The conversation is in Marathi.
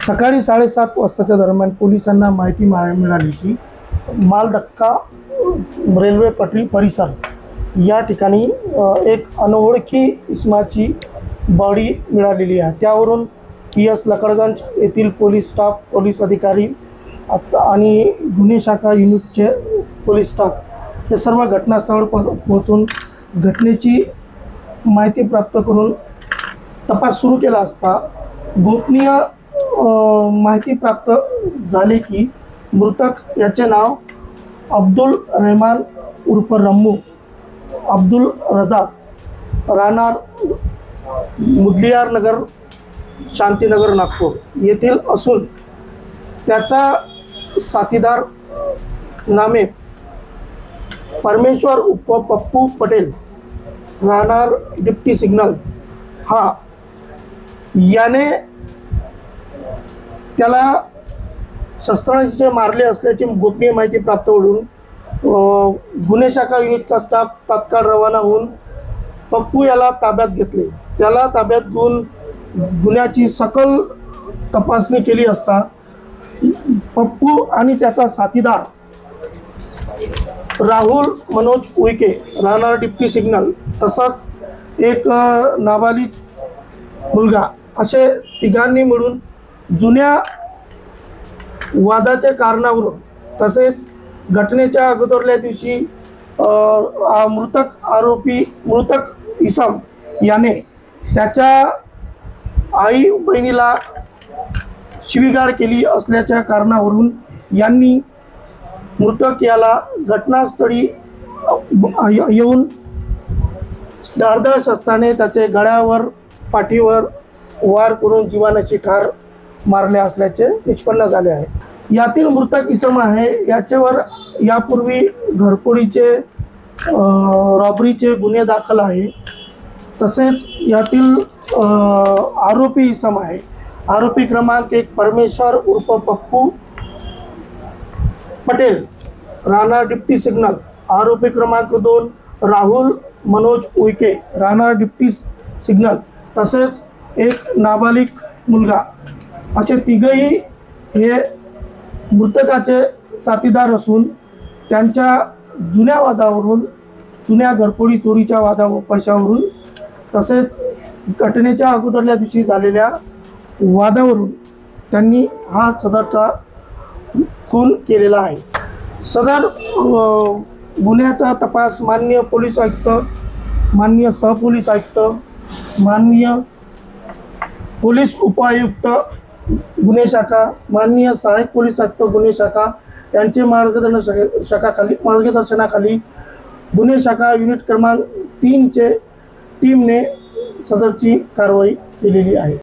सकाळी 7:30 वाजताच्या दरम्यान पोलिसांना माहिती मिळाली की मालधक्का रेल्वे पटरी परिसर या ठिकाणी एक अनोळखी इसमाची बॉडी मिळालेली आहे। त्यावरून PS लकडगंज येथील पोलीस स्टाफ, पोलीस अधिकारी आणि गुन्हे शाखा युनिटचे पोलीस स्टाफ हे सर्व घटनास्थळावर पोहोचून घटनेची माहिती प्राप्त करून तपास सुरू केला असता गोपनीय माहिती प्राप्त झाली की मृतक याचे नाव अब्दुल रहमान उर्फ रम्मू अब्दुल रजाक राहणार मुदलियार नगर शांतीनगर नागपूर येथील असून त्याचा साथीदार नामे परमेश्वर उर्फ पप्पू पटेल राहणार डिप्टी सिग्नल हा याने त्याला शस्त्रांचे मारले असल्याची गोपनीय माहिती प्राप्त होऊन गुन्हे शाखा युनिटचा स्टाफ तात्काळ रवाना होऊन पप्पू याला ताब्यात घेतले। त्याला ताब्यात घेऊन गुन्ह्याची सखोल तपासणी केली असता पप्पू आणि त्याचा साथीदार राहुल मनोज उईके राहणार डिप्टी सिग्नल तसाच एक नाबालिग मुलगा असे तिघांनी मिळून जुन्या वादाच्या कारणावरून तसेच घटनेच्या अगोदरल्या दिवशी मृतक इसम याने त्याच्या आई बहिणीला शिवीगाळ केली असल्याच्या कारणावरून यांनी मृतक याला घटनास्थळी येऊन धारदार शस्त्राने त्याचे गळ्यावर पाठीवर वार करून जीवानाशी ठार मारले असल्याचे निष्पन्न झाले आहे। यातील मृतक इसम आहे याच्यावर यापूर्वी घरफोडीचे रॉबरीचे गुन्हे दाखल आहे। तसेच यातील आरोपी इसम आहे आरोपी क्रमांक 1 परमेश्वर उर्फ पप्पू पटेल राहणार डिप्टी सिग्नल, आरोपी क्रमांक 2 राहुल मनोज उईके राहणार डिप्टी सिग्नल तसेच एक नाबालिग मुलगा असे तिघही हे मृतकाचे साथीदार असून त्यांच्या जुन्या वादावरून जुन्या घरफोडी चोरीच्या पैशावरून तसेच घटनेच्या अगोदरल्या दिवशी झालेल्या वादावरून त्यांनी हा सदरचा खून केलेला आहे। सदर गुन्ह्याचा तपास माननीय पोलीस आयुक्त, माननीय सहपोलीस आयुक्त, माननीय पोलीस उपायुक्त गुन्हे शाखा, माननीय सहाय्यक पोलीस आयुक्त गुन्हे शाखा यांचे मार्गदर्शनाखाली गुन्हे शाखा युनिट क्रमांक 3 चे टीमने सदरची कारवाई केलेली आहे।